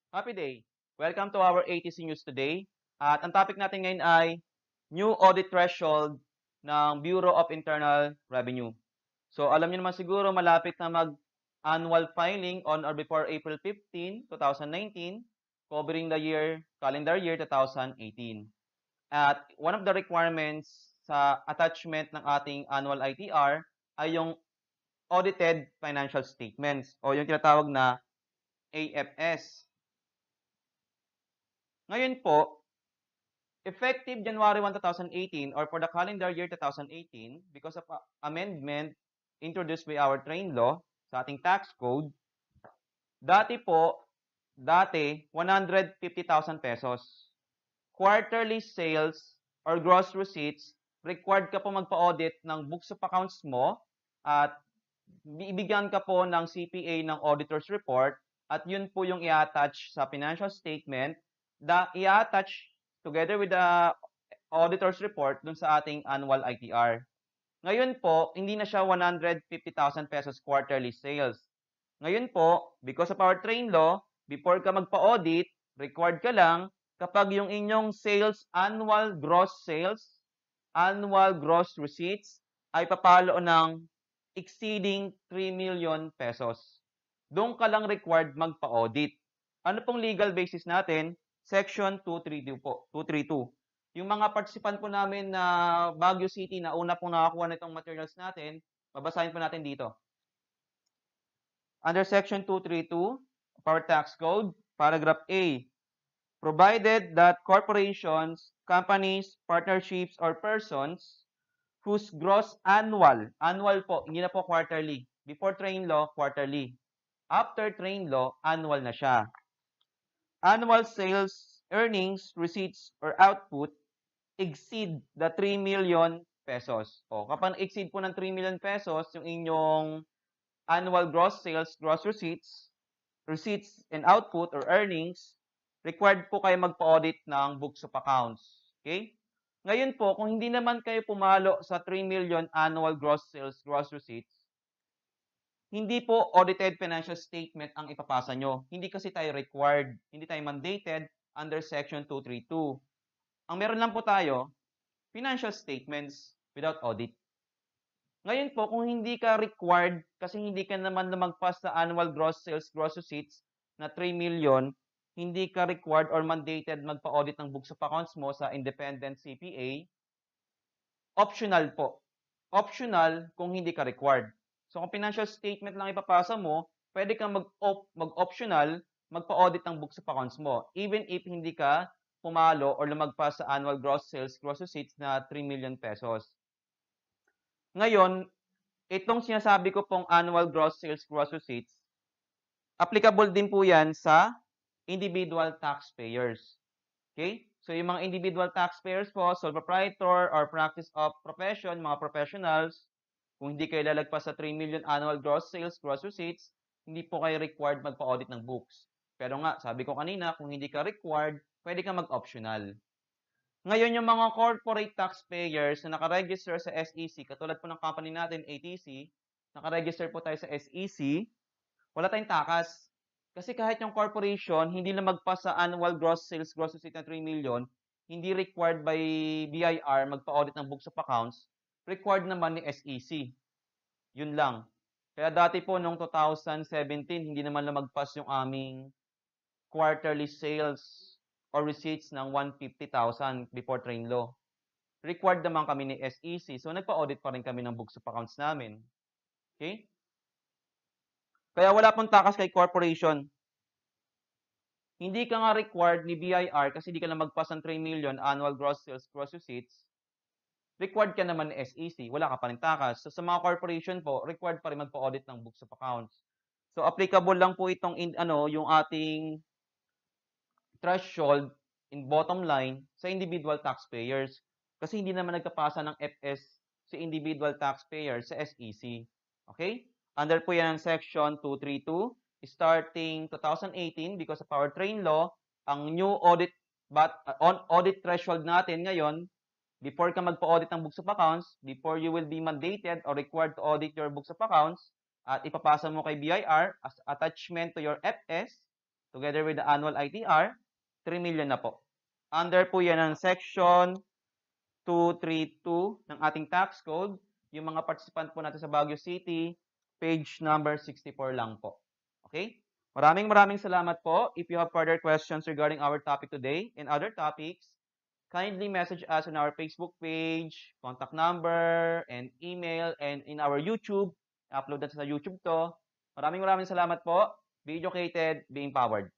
Happy day! Welcome to our ATC News today. At ang topic natin ngayon ay New Audit Threshold ng Bureau of Internal Revenue. So alam niyo naman siguro malapit na mag-annual filing on or before April 15, 2019, covering the calendar year 2018. At one of the requirements sa attachment ng ating annual ITR ay yung Audited Financial Statements o yung tinatawag na AFS. Ngayon po, effective January 1, 2018 or for the calendar year 2018, because of amendment introduced by our train law sa ating tax code, dati 150,000 pesos. Quarterly sales or gross receipts, required ka po magpa-audit ng books of accounts mo at bibigyan ka po ng CPA ng auditor's report at yun po yung i-attach sa financial statement, i-attach together with the auditor's report dun sa ating annual ITR. Ngayon po, hindi na siya 150,000 pesos quarterly sales. Ngayon po, because of our train law, before ka magpa-audit, required ka lang kapag yung inyong annual gross receipts ay papalo ng exceeding 3 million pesos. Doon ka lang required magpa-audit. Ano pong legal basis natin? Section 232 po, 232. Yung mga participant po namin na Baguio City na una pong nakakuha nitong materials natin, babasahin po natin dito. Under Section 232 of our Tax Code, Paragraph A, provided that corporations, companies, partnerships, or persons whose gross annual po, hindi na po quarterly. Before train law, quarterly. After train law, annual na siya. Annual sales, earnings, receipts, or output exceed the 3 million pesos. O, kapag exceed po ng 3 million pesos, yung inyong annual gross sales, gross receipts and output or earnings, required po kayo magpa-audit ng books of accounts. Okay? Ngayon po, kung hindi naman kayo pumalo sa 3 million annual gross sales, gross receipts, hindi po audited financial statement ang ipapasa nyo. Hindi kasi tayo required, hindi tayo mandated under Section 232. Ang meron lang po tayo, financial statements without audit. Ngayon po, kung hindi ka required, kasi hindi ka naman lumagpas sa annual gross sales, gross receipts na 3 million, hindi ka required or mandated magpa-audit ng books of accounts mo sa independent CPA, optional po. Optional kung hindi ka required. So, kung financial statement lang ipapasa mo, pwede kang mag-optional, magpa-audit ng books of accounts mo, even if hindi ka pumalo or lumagpas sa annual gross sales, gross receipts na 3 million pesos. Ngayon, itong sinasabi ko pong annual gross sales, gross receipts, applicable din po yan sa individual taxpayers. Okay? So, yung mga individual taxpayers po, sole proprietor or practice of profession, mga professionals, kung hindi kayo lalagpas sa 3 million annual gross sales, gross receipts, hindi po kayo required magpa-audit ng books. Pero nga, sabi ko kanina, kung hindi ka required, pwede ka mag-optional. Ngayon, yung mga corporate taxpayers na nakaregister sa SEC, katulad po ng company natin, ATC, nakaregister po tayo sa SEC, wala tayong takas. Kasi kahit yung corporation, hindi na magpas sa annual gross sales, gross receipt na 3 million, hindi required by BIR magpa-audit ng books of accounts, required naman ni SEC. Yun lang. Kaya dati po, noong 2017, hindi naman lumagpas yung aming quarterly sales or receipts ng 150,000 before train law. Required naman kami ni SEC, so nagpa-audit pa rin kami ng books of accounts namin. Okay? Kaya wala pong takas kay corporation. Hindi ka nga required ni BIR kasi hindi ka na magpas ng 3 million annual gross sales, gross receipts. Required ka naman ni SEC, wala ka pa rin takas. So sa mga corporation po, required pa rin magpa-audit ng books of accounts. So applicable lang po itong yung ating threshold in bottom line sa individual taxpayers. Kasi hindi naman nagkapasa ng FS sa individual taxpayers sa SEC. Okay? Under po yan ang Section 232. Starting 2018, because of our train law, ang new audit audit threshold natin ngayon, before ka magpa-audit ng books of accounts, before you will be mandated or required to audit your books of accounts, at ipapasa mo kay BIR as attachment to your FS, together with the annual ITR, 3 million na po. Under po yan ng Section 232 ng ating tax code. Yung mga participant po natin sa Baguio City, page number 64 lang po. Okay? Maraming salamat po. If you have further questions regarding our topic today and other topics, kindly message us on our Facebook page, contact number, and email, and in our YouTube. Upload natin sa YouTube to. Maraming salamat po. Be educated, be empowered.